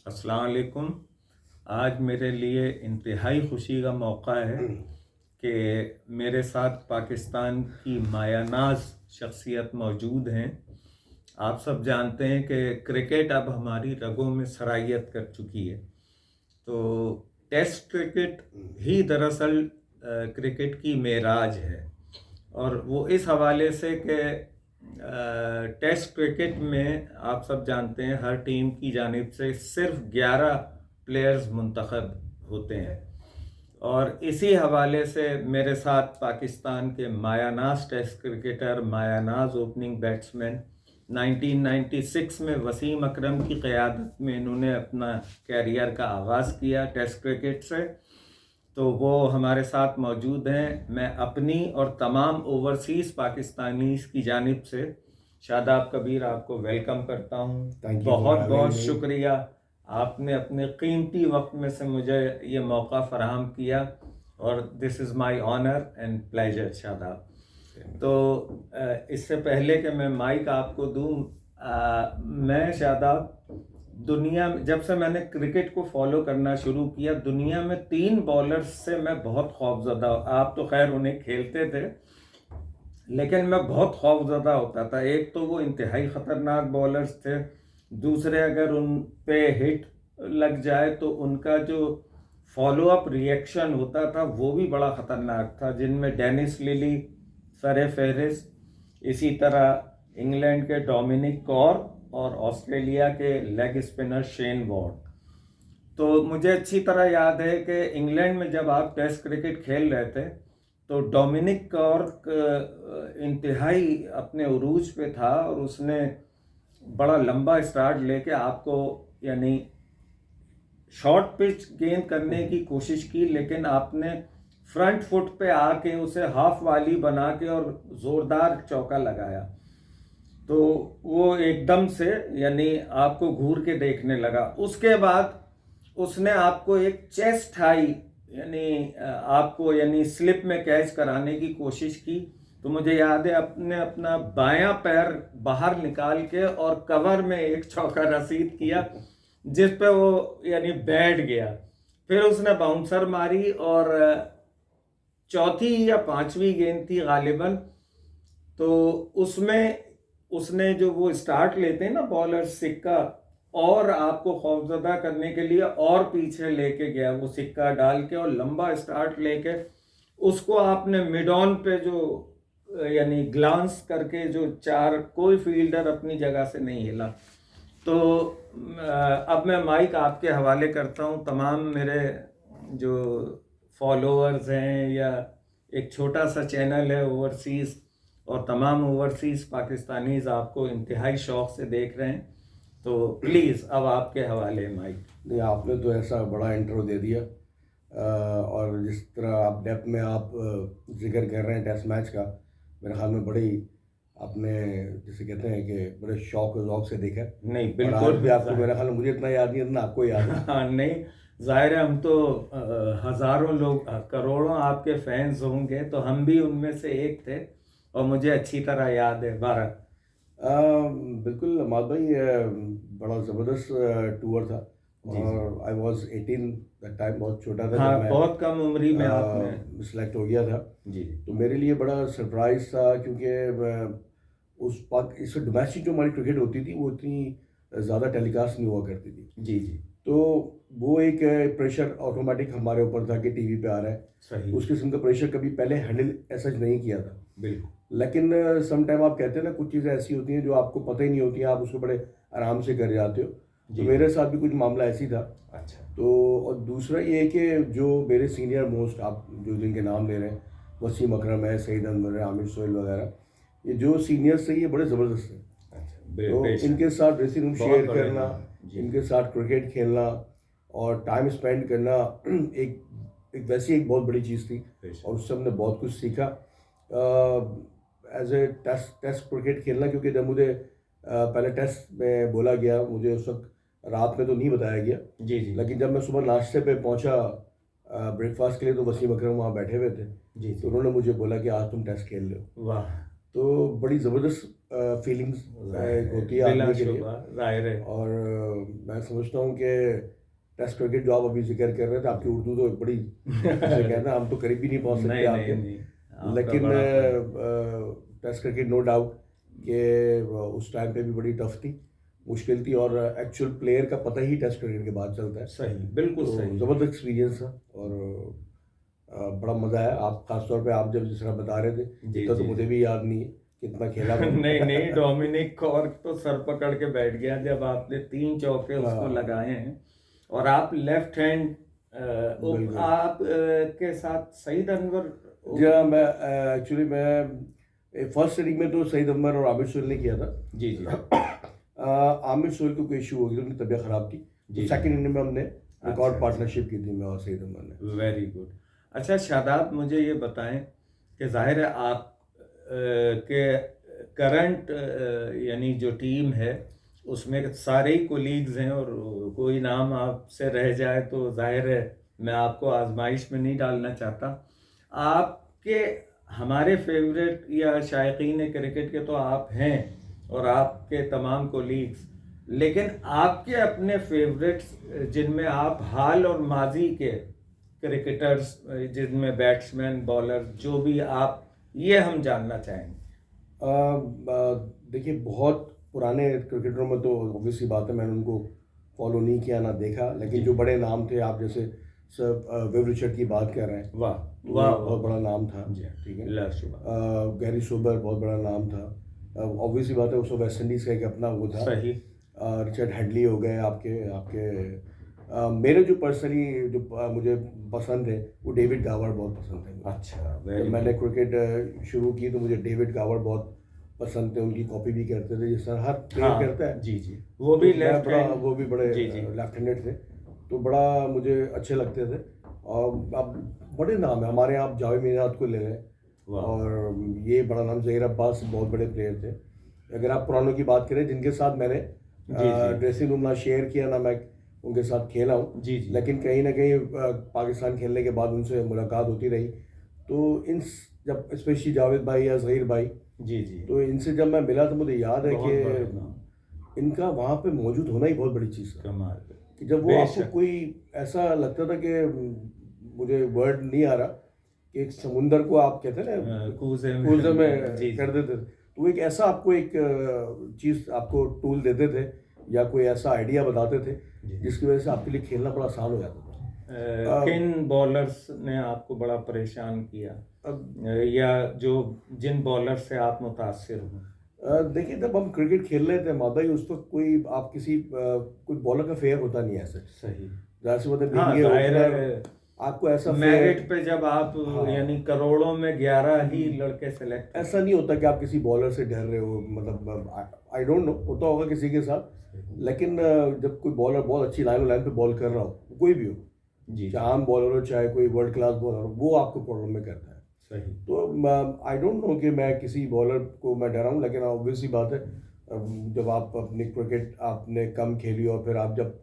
अस्सलाम वालेकुम। आज मेरे लिए इंतहाई खुशी का मौका है कि मेरे साथ पाकिस्तान की मायानाज़ शख्सियत मौजूद हैं। आप सब जानते हैं कि क्रिकेट अब हमारी रगों में सरायत कर चुकी है। तो टेस्ट क्रिकेट ही दरअसल क्रिकेट की मेराज है, और वो इस हवाले से कि टेस्ट क्रिकेट में आप सब जानते हैं हर टीम की जानिब से सिर्फ 11 प्लेयर्स मुंतखब होते हैं, और इसी हवाले से मेरे साथ पाकिस्तान के मायानाज टेस्ट क्रिकेटर, मायानाज ओपनिंग बैट्समैन, 1996 में वसीम अकरम की क़यादत में इन्होंने अपना कैरियर का आगाज़ किया टेस्ट क्रिकेट से। तो वो हमारे साथ मौजूद हैं। मैं अपनी और तमाम ओवरसीज़ पाकिस्तानीज़ की जानिब से शादाब कबीर आपको वेलकम करता हूँ। बहुत बहुत शुक्रिया, आपने अपने कीमती वक्त में से मुझे ये मौका फ़राहम किया, और this is my honour and pleasure Shadab. तो इससे पहले कि मैं माइक आपको दूँ, मैं शादाब दुनिया में जब से मैंने क्रिकेट को फॉलो करना शुरू किया, दुनिया में 3 बॉलर्स से मैं बहुत खौफज़दा, आप तो खैर उन्हें खेलते थे लेकिन मैं बहुत खौफज़दा होता था। एक तो वो इंतहाई ख़तरनाक बॉलर्स थे, दूसरे अगर उन पे हिट लग जाए तो उनका जो फॉलो अप रिएक्शन होता था वो भी बड़ा ख़तरनाक था, जिनमें डेनिस लिली सर फहरिस्त, इसी तरह इंग्लैंड के डोमिनिक कॉर और ऑस्ट्रेलिया के लेग स्पिनर शेन वॉर्ड। तो मुझे अच्छी तरह याद है कि इंग्लैंड में जब आप टेस्ट क्रिकेट खेल रहे थे तो डोमिनिक कॉर्क इंतहाई अपने उरूज पे था, और उसने बड़ा लंबा स्टार्ट लेके आपको यानी शॉर्ट पिच गेंद करने की कोशिश की, लेकिन आपने फ्रंट फुट पे आके उसे हाफ वाली बना के और ज़ोरदार चौका लगाया। तो वो एकदम से यानी आपको घूर के देखने लगा। उसके बाद उसने आपको एक चेस्ट हाई यानी आपको यानी स्लिप में कैच कराने की कोशिश की। तो मुझे याद है अपने अपना बायां पैर बाहर निकाल के और कवर में एक चौका रसीद किया, जिस पे वो यानी बैठ गया। फिर उसने बाउंसर मारी और चौथी या पांचवी गेंद थी गालिबन, तो उसमें उसने जो वो स्टार्ट लेते हैं ना बॉलर सिक्का, और आपको खौफजदा करने के लिए और पीछे लेके गया वो सिक्का डाल के, और लंबा स्टार्ट लेके उसको आपने मिड ऑन पे जो यानी ग्लांस करके जो चार, कोई फील्डर अपनी जगह से नहीं हिला। तो अब मैं माइक आपके हवाले करता हूँ। तमाम मेरे जो फॉलोअर्स हैं या एक छोटा सा चैनल है ओवरसीज़, और तमाम ओवरसीज़ पाकिस्तानीज़ आपको इंतहाई शौक़ से देख रहे हैं, तो प्लीज़ अब आपके हवाले माइक। नहीं, आपने तो ऐसा बड़ा इंट्रो दे दिया, और जिस तरह आप डेप्थ में आप जिक्र कर रहे हैं टेस्ट मैच का, मेरे ख्याल में बड़ी आपने जैसे कहते हैं कि बड़े शौक और ज़ौक़ से देखा। नहीं और बिल्कुल आज भी आपको मेरे ख्याल में मुझे इतना याद नहीं है जितना आपको याद है। हाँ नहीं, जाहिर है हम तो हज़ारों लोग, करोड़ों आपके फैंस होंगे, तो हम भी उनमें से एक थे, और मुझे अच्छी तरह याद है। भारत बिल्कुल अमाद भाई, बड़ा ज़बरदस्त टूर था, और आई वॉज 18 दैट टाइम, बहुत छोटा था। हाँ, जब मैं बहुत कम उम्री में आपने सिलेक्ट हो गया था जी। तो मेरे लिए बड़ा सरप्राइज था, क्योंकि इस डोमेस्टिक जो हमारी क्रिकेट होती थी वो इतनी ज़्यादा टेलीकास्ट नहीं हुआ करती थी। जी जी, तो वो एक प्रेशर ऑटोमेटिक हमारे ऊपर था कि टीवी पे आ रहा है। सही, उस किस्म का प्रेशर कभी पहले हैंडल ऐसा नहीं किया था। बिल्कुल। लेकिन सम टाइम आप कहते हैं ना, कुछ चीज़ें ऐसी होती हैं जो आपको पता ही नहीं होती हैं, आप उसको बड़े आराम से कर जाते हो। तो मेरे साथ भी कुछ मामला ऐसी था। अच्छा। तो और दूसरा ये है कि जो मेरे सीनियर मोस्ट, आप जो जिनके नाम ले रहे हैं, वसीम अकरम है, सईद अनवर है, आमिर सोहेल वगैरह, ये जो सीनियर्स थे ये बड़े ज़बरदस्त हैं। तो इनके साथ ड्रेसिंग रूम शेयर करना, इनके साथ क्रिकेट खेलना और टाइम स्पेंड करना एक वैसी एक बहुत बड़ी चीज़ थी, और उससे हमने बहुत कुछ सीखा। एज ए टेस्ट क्रिकेट खेलना, क्योंकि जब मुझे पहले टेस्ट में बोला गया, मुझे उस वक्त रात में तो नहीं बताया गया जी जी, लेकिन जब मैं सुबह नाश्ते पे पहुंचा ब्रेकफास्ट के लिए, तो वसीम अकरम वहाँ बैठे हुए थे जी तो जी, उन्होंने मुझे बोला कि आज तुम टेस्ट खेल लो। वाह। तो बड़ी ज़बरदस्त फीलिंग्स होती है आदमी के लिए। जाहिर है। और मैं समझता हूँ कि टेस्ट क्रिकेट जो आप अभी जिक्र कर रहे थे, आपकी उर्दू तो बड़ी जैसे कहते हैं हम तो करीब भी नहीं पहुँच सकते नहीं आपके। नहीं, आपका लेकिन बड़ा fan। Test cricket no doubt कि उस टाइम पे भी बड़ी टफ थी, मुश्किल थी, और एक्चुअल प्लेयर का पता ही टेस्ट क्रिकेट के बाद चलता है। सही, बिल्कुल तो सही। ज़बरदस्त एक्सपीरियंस था और बड़ा मज़ा आया। आप खासतौर पे आप जब जिस तरह बता रहे थे, जी इतना तो जी मुझे जी। भी याद नहीं है कितना खेला मैंने। नहीं नहीं, डोमिनिक कॉर्क तो सर पकड़ के बैठ गया जब आपने 3 चौके उसको हाँ, लगाए हैं। और आप लेफ्ट हैंड बिल्कुल। आप के साथ सईद अनवर जी हाँ, मैं एक्चुअली मैं फर्स्ट इनिंग में तो सईद अमर और आमिर सुहेल ने किया था। जी जी आमिर सुहेल को कोई इशू हो गया, उनकी तबीयत ख़राब थी, तो जी सेकंड जी। इनिंग में हमने अच्छा रिकॉर्ड अच्छा, पार्टनरशिप की थी, मैं और सईद अमर ने। Very good. अच्छा शादाब, मुझे ये बताएं कि जाहिर है आप के करंट यानी जो टीम है उसमें सारे ही कोलीग्स हैं, और कोई नाम आपसे रह जाए तो जाहिर है मैं आपको आजमाइश में नहीं डालना चाहता। आपके हमारे फेवरेट या शायकीन क्रिकेट के तो आप हैं और आपके तमाम कोलीग्स, लेकिन आपके अपने फेवरेट्स जिनमें आप हाल और माजी के क्रिकेटर्स, जिनमें बैट्समैन बॉलर जो भी आप, ये हम जानना चाहेंगे। देखिए बहुत पुराने क्रिकेटरों में तो ऑब्वियसली बात है मैंने उनको फॉलो नहीं किया ना देखा, लेकिन जी। जो बड़े नाम थे, आप जैसे सर विव रिचर्ड की बात कर रहे हैं, वाह तो वाह वो बहुत वाह। बड़ा नाम था। जी ठीक है। लाशुबह। गैरी सोबर बहुत बड़ा नाम था। ऑब्वियसली बात है उसको वेस्ट इंडीज़ का एक अपना वो था। सही। रिचर्ड हेडली हो गए आपके आपके मेरे जो पर्सनली जो मुझे पसंद है वो डेविड गावर्ड बहुत पसंद है। अच्छा, जब वेरी मैंने गुड। क्रिकेट शुरू की तो मुझे डेविड गावर्ड बहुत पसंद थे, उनकी कॉपी भी करते थे जिस तरह हर प्लेयर हाँ करता है। जी जी, वो तो भी मैं लेफ्ट बड़ा हैंड। वो भी बड़े जी जी लेफ्ट हैंडेड थे, तो बड़ा मुझे अच्छे लगते थे। और अब बड़े नाम है हमारे यहाँ, आप जावेद मीनात को ले लें, वाह। और ये बड़ा नाम ज़हीर अब्बास बहुत बड़े प्लेयर थे। अगर आप पुरानों की बात करें जिनके साथ मैंने जी जी ड्रेसिंग रूम ना शेयर किया ना मैं उनके साथ खेला हूँ, जी जी लेकिन कहीं ना कहीं पाकिस्तान खेलने के बाद उनसे मुलाकात होती रही। तो इन जब स्पेशली जावेद भाई या ज़हीर भाई, जी जी, तो इनसे जब मैं मिला तो मुझे याद है बहुत बड़े कि नाम। इनका वहाँ पे मौजूद होना ही बहुत बड़ी चीज़ था। कमाल है। कि जब वो आपको बेशक। कोई ऐसा लगता था कि मुझे वर्ड नहीं आ रहा कि एक समुंदर को आप कहते हैं ना कूजे कूजे में जी कर जी देते थे, तो वो एक ऐसा आपको एक चीज़ आपको टूल देते थे या कोई ऐसा आइडिया बताते थे जी। जिसकी वजह से आपके लिए खेलना बड़ा आसान हो जाता था। किन बॉलर्स ने आपको बड़ा परेशान किया, अब या जो जिन बॉलर से आप मुतासिर हो? देखिए जब हम क्रिकेट खेल रहे थे मादाई, उस वक्त कोई आप किसी कोई बॉलर का फेयर होता नहीं है ऐसे। सही। जाहिर सी बात है हाँ being a जाहिर opener, है, आपको ऐसा मेरिट फेयर पे जब आप हाँ यानी करोड़ों में 11 ही लड़के सेलेक्ट ऐसा नहीं होता कि आप किसी बॉलर से डर रहे हो, मतलब आई डोंट नो होता होगा किसी के साथ, लेकिन जब कोई बॉलर बहुत अच्छी लाइन पे बॉल कर रहा हो, कोई भी हो, जी चाहे आम बॉलर हो चाहे कोई वर्ल्ड क्लास बॉलर हो, वो आपको प्रॉब्लम में करता है। सही। तो आई डोंट नो कि मैं किसी बॉलर को मैं डरा हूँ, लेकिन ऑब्वियसली बात है जब आप अपनी क्रिकेट आपने कम खेली और फिर आप जब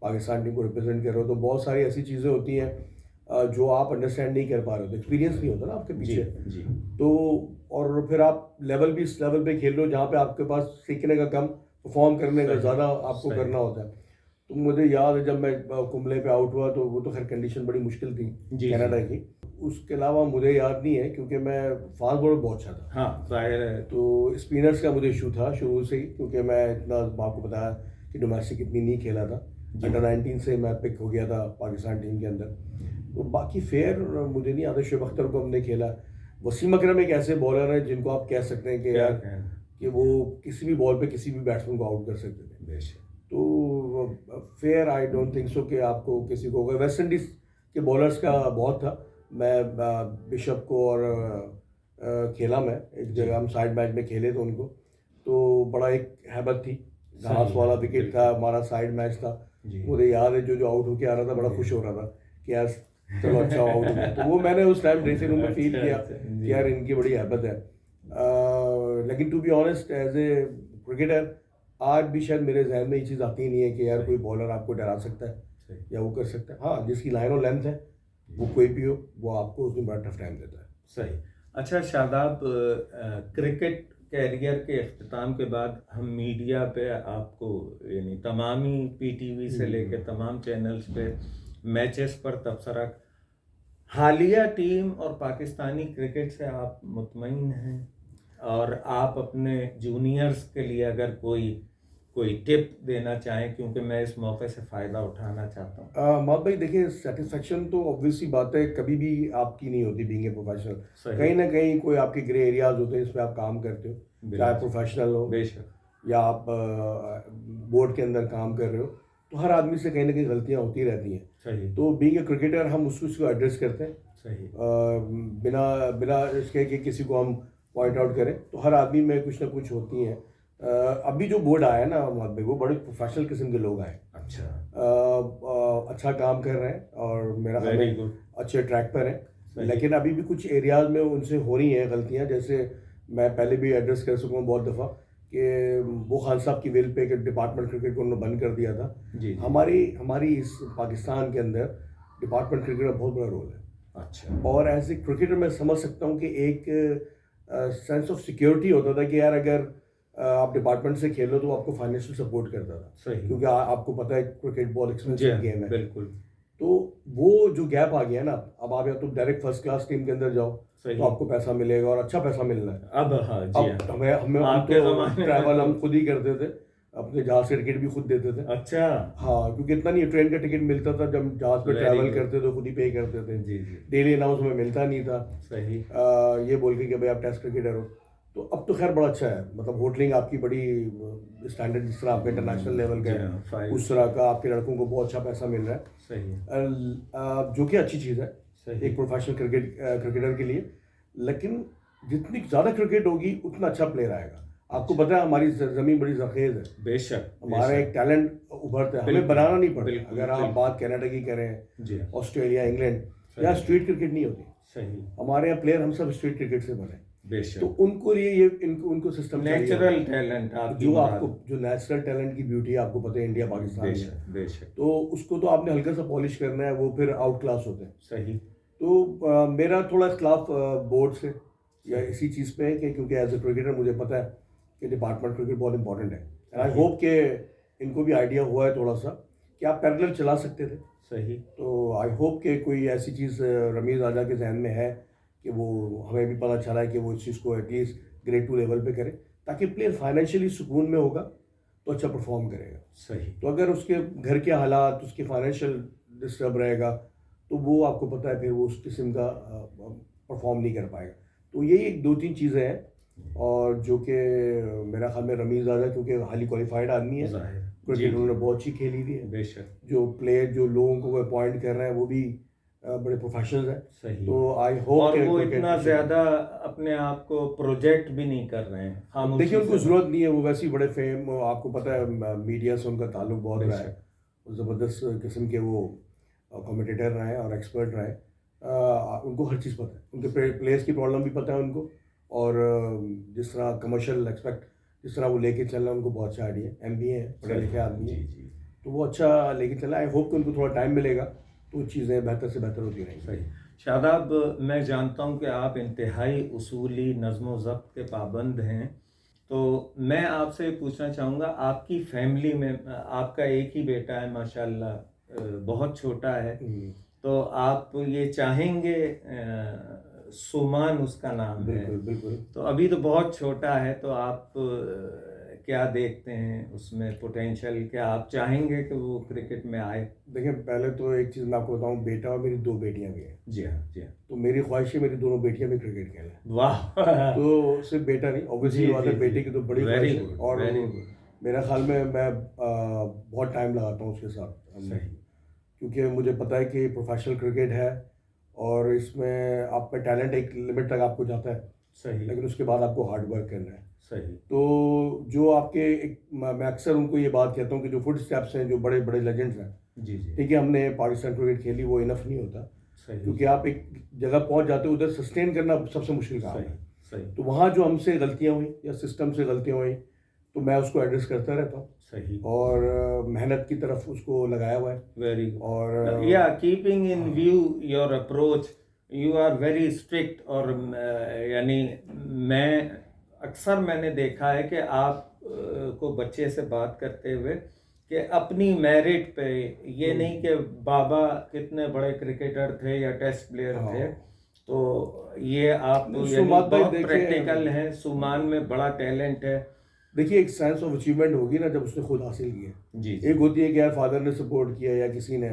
पाकिस्तान टीम को रिप्रेजेंट कर रहे हो तो बहुत सारी ऐसी चीज़ें होती हैं जो आप अंडरस्टैंड नहीं कर पा रहे हो, तो एक्सपीरियंस नहीं होता ना आपके जी पीछे। जी तो और फिर आप लेवल भी इस लेवल पे खेल रहे हो जहाँ पे आपके पास सीखने का कम, परफॉर्म करने का सही, ज़्यादा आपको सही। करना होता है। तो मुझे याद है जब मैं कुंबले पे आउट हुआ तो वो तो खैर कंडीशन बड़ी मुश्किल थी जी कनाडा जी। की। उसके अलावा मुझे याद नहीं है क्योंकि मैं फास्ट बॉलर बहुत अच्छा था। हाँ जाहिर है। तो स्पिनर्स का मुझे इशू था शुरू से ही, क्योंकि मैं इतना आपको बताया कि डोमेस्टिक इतनी नहीं खेला था। जी। अंडर 19 से मैं पिक हो गया था पाकिस्तान टीम के अंदर। तो बाकी फेयर मुझे नहीं आता। शुएब अख्तर को हमने खेला। वसीम अकरम एक ऐसे बॉलर है जिनको आप कह सकते हैं कि क्या यार कहना। कि वो किसी भी बॉल पे किसी भी बैट्समैन को आउट कर सकते थे। बेशक। तो fair I don't think so कि आपको किसी को, वेस्ट इंडीज़ के बॉलर्स का बहुत था। मैं बिशप को और खेला, मैं एक जगह हम साइड मैच में खेले थे उनको, तो बड़ा एक हैबत थी। घास सही वाला है, विकेट बिल्कुल। था, हमारा साइड मैच था। जी मुझे याद है जो आउट होके आ रहा था बड़ा जी। खुश हो रहा था कि यार चलो अच्छा आउट हो गया। तो वो मैंने उस टाइम ड्रेसिंग रूम में फील अच्छा, किया अच्छा, कि जी। यार इनकी बड़ी हैबत है। लेकिन to be honest as a cricketer आज भी शायद मेरे जहन में ये चीज़ आती नहीं है कि यार कोई बॉलर आपको डरा सकता है सही। या वो कर सकता है। हाँ, जिसकी लाइन और लेंथ है वो कोई भी हो, वो आपको उसमें बड़ा टफ टाइम देता है। सही। अच्छा शादाब, क्रिकेट कैरियर के अख्ताम के बाद हम मीडिया पे आपको यानी तमाम ही पीटीवी से लेके तमाम चैनल्स पे मैचेस पर तबसरा, हालिया टीम और पाकिस्तानी क्रिकेट से आप मुतमईन हैं? और आप अपने जूनियर्स के लिए अगर कोई टिप देना चाहें, क्योंकि मैं इस मौके से फ़ायदा उठाना चाहता हूँ। माँ भाई देखिए, सेटिस्फेक्शन तो ऑब्वियसली बात है कभी भी आपकी नहीं होती बीइंग ए प्रोफेशनल। कहीं ना कहीं कोई आपके ग्रे एरियाज होते हैं, इसमें आप काम करते हो, चाहे प्रोफेशनल हो बेशक या आप बोर्ड के अंदर काम कर रहे हो, तो हर आदमी से कहीं ना कहीं गलतियाँ होती रहती हैं। सही। तो बीइंग ए क्रिकेटर हम उसको एड्रेस करते हैं। सही। बिना बिना इसके कि किसी को हम पॉइंट आउट करें, तो हर आदमी में कुछ ना कुछ होती हैं। अभी जो बोर्ड आया ना मोहम्मद भाई, वो बड़े प्रोफेशनल किस्म के लोग आए। अच्छा। अच्छा काम कर रहे हैं और मेरा वेरी गुड, अच्छे ट्रैक पर है। लेकिन अभी भी कुछ एरियाज में उनसे हो रही हैं गलतियां, जैसे मैं पहले भी एड्रेस कर सकूँ बहुत दफ़ा कि वो खान साहब की विल पे कि डिपार्टमेंट क्रिकेट को उन्होंने बंद कर दिया था। जी। हमारी इस पाकिस्तान के अंदर डिपार्टमेंट क्रिकेट का बहुत बड़ा रोल है। अच्छा। और एज ए क्रिकेटर मैं समझ सकता हूँ कि एक सेंस ऑफ सिक्योरिटी होता था कि यार अगर आप डिपार्टमेंट से खेलो तो आपको फाइनेंशियल सपोर्ट करता था। सही। क्योंकि आपको पता है क्रिकेट बहुत एक्सपेंसिव गेम है। बिल्कुल। तो वो जो गैप आ गया ना, अब आप या तो डायरेक्ट फर्स्ट क्लास टीम के अंदर जाओ तो आपको पैसा मिलेगा और अच्छा पैसा मिलना है। अब हाँ जी, अब हमें तो ट्रैवल हम खुद ही करते थे, अपने जहाज से टिकट भी खुद देते थे। अच्छा। हाँ, क्योंकि इतना नहीं, ट्रेन का टिकट मिलता था, जब जहाज पे ट्रैवल करते थे खुद ही पे करते थे। जी जी। डेली अनाउंस हमें मिलता नहीं था। सही। ये बोल के कि भाई आप टेस्ट क्रिकेटर हो। तो अब तो खैर बड़ा अच्छा है, मतलब होटलिंग आपकी बड़ी स्टैंडर्ड, जिस तरह आपका इंटरनेशनल लेवल का है उस तरह का आपके लड़कों को बहुत अच्छा पैसा मिल रहा है। सही। जो कि अच्छी चीज़ है एक प्रोफेशनल क्रिकेटर के लिए। लेकिन जितनी ज़्यादा क्रिकेट होगी उतना अच्छा प्लेयर आएगा। आपको पता है हमारी ज़मीन बड़ी जरखेज़ है। बेशक। हमारा एक टैलेंट उभरता है, हमें बनाना नहीं पड़ता। अगर आप बात कनाडा की करें, ऑस्ट्रेलिया, इंग्लैंड, यहाँ स्ट्रीट क्रिकेट नहीं होती। सही। हमारे यहाँ प्लेयर हम सब स्ट्रीट क्रिकेट से बने। बेशक। तो उनको लिए उनको सिस्टम नेचुरल टैलेंट, जो आपको जो नेचुरल टैलेंट की ब्यूटी है, आपको पता है इंडिया पाकिस्तान में। बेशक। तो उसको तो आपने हल्का सा पॉलिश करना है, वो फिर आउट क्लास होते हैं। सही। तो मेरा थोड़ा इख्तिलाफ बोर्ड से या इसी चीज़ पे है कि क्योंकि एज ए क्रिकेटर मुझे पता है कि डिपार्टमेंट क्रिकेट बहुत इंपॉर्टेंट है। एंड आई होप कि इनको भी आइडिया हुआ है थोड़ा सा कि आप पैरेलल चला सकते थे। सही। तो आई होप कि कोई ऐसी चीज़ रमीज़ आजा के जहन में है कि वो हमें भी पता चला है कि वो इस चीज़ को एटलीस्ट ग्रेड 2 लेवल पे करे, ताकि प्लेयर फाइनेंशियली सुकून में होगा तो अच्छा परफॉर्म करेगा। सही। तो अगर उसके घर के हालात, उसके फाइनेंशियल डिस्टर्ब रहेगा तो वो आपको पता है फिर वो उस किस्म का परफॉर्म नहीं कर पाएगा। तो यही एक 2-3 चीज़ें हैं, और जो कि मेरा ख्याल में रमीज़ आजा क्योंकि हाईली क्वालिफाइड आदमी है, क्रिकेट उन्होंने बहुत अच्छी खेली हुई है। बेशक। जो प्लेयर जो लोगों को वो अपॉइंट कर रहे हैं वो भी बड़े प्रोफेशनल्स हैं। सही। तो आई होप और वो इतना ज़्यादा अपने आप को प्रोजेक्ट भी नहीं कर रहे हैं। देखिए उनको ज़रूरत नहीं है, वो वैसे ही बड़े फेम, आपको पता है मीडिया से उनका ताल्लुक बहुत रहा है, ज़बरदस्त किस्म के वो कमेंटेटर रहे हैं और एक्सपर्ट रहे। उनको हर चीज़ पता है, उनके प्लेयर्स की प्रॉब्लम भी पता है उनको, और जिस तरह कमर्शियल एक्सपेक्ट जिस तरह वो लेके चल रहे हैं उनको बहुत अच्छा आइडिया है। MBA है, पढ़े लिखे आदमी है, तो वो अच्छा लेके चला। आई होप कि उनको थोड़ा टाइम मिलेगा तो चीज़ें बेहतर से बेहतर होती रहेंगी। सही। शादाब, मैं जानता हूं कि आप इंतहाई उसूली नज़्म ज़ब्त के पाबंद हैं, तो मैं आपसे पूछना चाहूँगा, आपकी फैमिली में आपका एक ही बेटा है माशाल्लाह, बहुत छोटा है, तो आप ये चाहेंगे, सुमान उसका नाम है। बिल्कुल बिल्कुल। तो अभी तो बहुत छोटा है, तो आप क्या देखते हैं उसमें पोटेंशियल, क्या आप चाहेंगे कि वो क्रिकेट में आए? देखिए पहले तो एक चीज़ मैं आपको बताऊं, बेटा और मेरी 2 बेटियां भी हैं। जी हाँ, जी हाँ। तो मेरी ख्वाहिश है मेरी दोनों बेटियां भी क्रिकेट खेलें। वाह। तो सिर्फ बेटा नहीं, ऑब्वियसली बात है, बेटे की तो बड़ी ख्वाहिश है। और मेरा ख्याल में मैं बहुत टाइम लगाता हूँ उसके साथ, क्योंकि मुझे पता है कि प्रोफेशनल क्रिकेट है और इसमें आप में टैलेंट एक लिमिट तक आपको जाता है। सही। लेकिन उसके बाद आपको हार्ड वर्क करना है। सही। तो जो आपके मैं अक्सर उनको ये बात कहता हूँ कि जो फुट स्टेप्स हैं, जो बड़े बड़े लेजेंड्स हैं, जी जी, ठीक है, हमने पाकिस्तान क्रिकेट खेली, वो इनफ नहीं होता। क्योंकि आप एक जगह पहुंच जाते हो, उधर सस्टेन करना सबसे मुश्किल काम है। सही। तो वहाँ जो हमसे गलतियाँ हुई या सिस्टम से गलतियाँ हुई, तो मैं उसको एड्रेस करता रहता हूँ। सही। और मेहनत की तरफ उसको लगाया हुआ है। Very good. और या keeping in view your approach you are very strict, और यानी मैंने देखा है कि आप को बच्चे से बात करते हुए कि अपनी मेरिट पे, ये नहीं कि बाबा कितने बड़े क्रिकेटर थे या टेस्ट प्लेयर थे, तो ये आप यानी बहुत प्रैक्टिकल हैं। सुमान में बड़ा टैलेंट है। देखिए, एक सेंस ऑफ अचीवमेंट होगी ना जब उसने खुद हासिल किया। जी। एक होती है कि यार फादर ने सपोर्ट किया या किसी ने,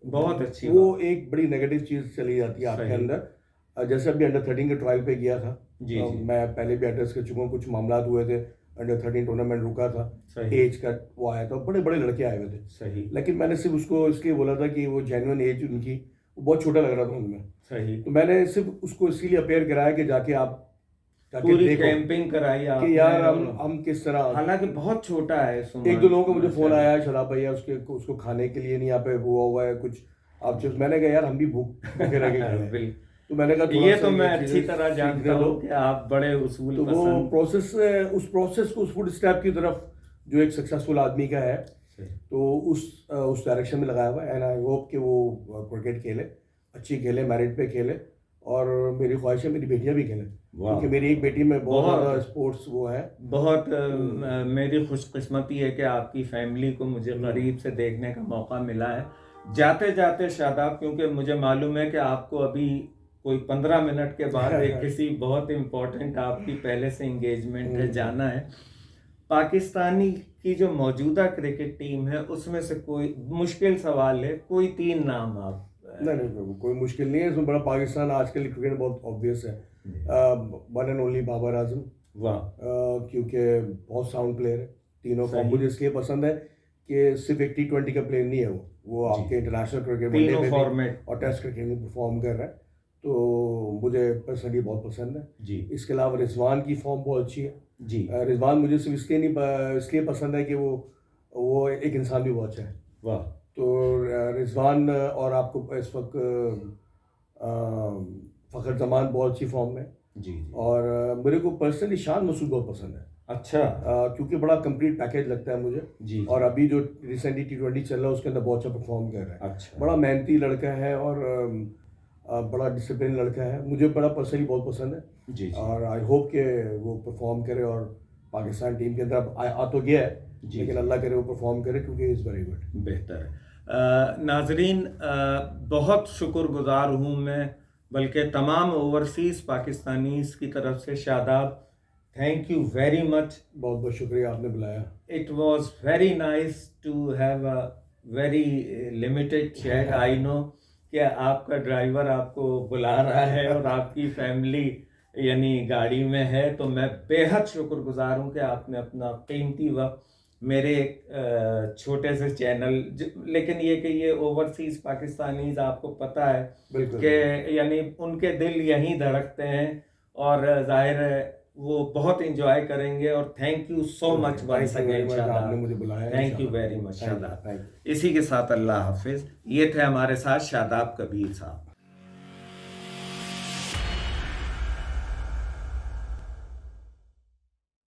बहुत अच्छी, वो एक बड़ी नेगेटिव चीज चली जाती है आपके अंदर। जैसे अभी अंडर 13 के ट्रायल पे गया था, जी, जी। मैं पहले भी एड्रेस कर चुका हूँ, कुछ मामला हुए थे, अंडर 13 टूर्नामेंट रुका था, एज का वो आया था, बड़े बड़े लड़के आए हुए थे। सही। लेकिन मैंने सिर्फ उसको इसलिए बोला था कि वो जेन्युइन एज उनकी बहुत छोटा लग रहा था उनमें। सही। तो मैंने सिर्फ उसको इसीलिए अपेयर कराया कि जाके आप पूरी कैंपिंग कराई आपने कि यार हम किस तरह, हालांकि बहुत छोटा है। एक दो लोगों को मुझे फोन आया है, शराब भैया उसको खाने के लिए नहीं, यहाँ पे हुआ है कुछ आप चिप्स। मैंने कहा यार हम भी भूखे रह गए। तो मैंने कहा ये तो मैं अच्छी तरह जानता हूँ कि आप बड़े उसूल तो वो प्रोसेस, उस प्रोसेस को, उस फुट स्टेप की तरफ जो एक सक्सेसफुल आदमी का है, तो उस डायरेक्शन में लगाया हुआ है। एंड आई होप कि वो क्रिकेट खेले, अच्छी खेले, मेरिट पे खेले, और मेरी ख्वाहिश है मेरी बेटियां भी खेलें, क्योंकि मेरी एक बेटी में बहुत ज़्यादा स्पोर्ट्स वो है। बहुत मेरी खुशकिस्मती है कि आपकी फैमिली को मुझे करीब से देखने का मौका मिला है। जाते जाते शादाब, क्योंकि मुझे मालूम है कि आपको अभी कोई 15 मिनट के बाद एक किसी बहुत इम्पोर्टेंट आपकी पहले से इंगेजमेंट है, जाना है। पाकिस्तानी की जो मौजूदा क्रिकेट टीम है उसमें से कोई मुश्किल सवाल है, कोई 3 नाम आप। नहीं, कोई मुश्किल नहीं है इसमें। बड़ा पाकिस्तान आजकल क्रिकेट बहुत ऑब्वियस है। One and only Babar Azam, वाह, क्योंकि बहुत साउंड प्लेयर है। तीनों फॉर्म मुझे इसलिए पसंद है कि सिर्फ एक T20 का प्लेयर नहीं है वो आपके इंटरनेशनल क्रिकेट में और टेस्ट क्रिकेट में परफॉर्म कर रहा है, तो मुझे पर्सनली बहुत पसंद है जी। इसके अलावा रिजवान की फॉर्म बहुत अच्छी है जी। रिजवान मुझे सिर्फ इसलिए पसंद है कि वो एक इंसान भी बहुत अच्छा है, वाह। तो रिजवान, और आपको इस वक्त फ़खर जमान बहुत अच्छी फॉर्म में जी। और मेरे को पर्सनली शान मसूद बहुत पसंद है। अच्छा। क्योंकि बड़ा कंप्लीट पैकेज लगता है मुझे जी। और अभी जो रिसेंटली T20 चल रहा है उसके अंदर बहुत अच्छा परफॉर्म कर रहा है। अच्छा। बड़ा मेहनती लड़का है और बड़ा डिसिप्लिन लड़का है, मुझे बड़ा पर्सनली बहुत पसंद है जी। और आई होप कि वो परफॉर्म करे और पाकिस्तान टीम के अंदर आ तो गया है जी, लेकिन अल्लाह करे वो परफॉर्म करे, क्योंकि इज़ वेरी गुड। बेहतर है। नाजरीन, बहुत शुक्रगुजार हूँ मैं, बल्कि तमाम ओवरसीज़ पाकिस्तानीज़ की तरफ से। Shadab, thank you very much, बहुत बहुत शुक्रिया आपने बुलाया। It was very nice to have a very limited chat. I know कि आपका ड्राइवर आपको बुला रहा है और आपकी फैमिली यानी गाड़ी में है, तो मैं बेहद शुक्रगुजार हूँ कि आपने अपना कीमती वक्त मेरे एक छोटे से चैनल, लेकिन ये कि ये ओवरसीज़ पाकिस्तानीज़ आपको पता है कि यानी उनके दिल यहीं धड़कते हैं, और जाहिर है वो बहुत इंजॉय करेंगे। और thank you so much once again Shadab, thank you very much Shadab. इसी के साथ अल्लाह हाफिज़। ये थे हमारे साथ शादाब कबीर साहब।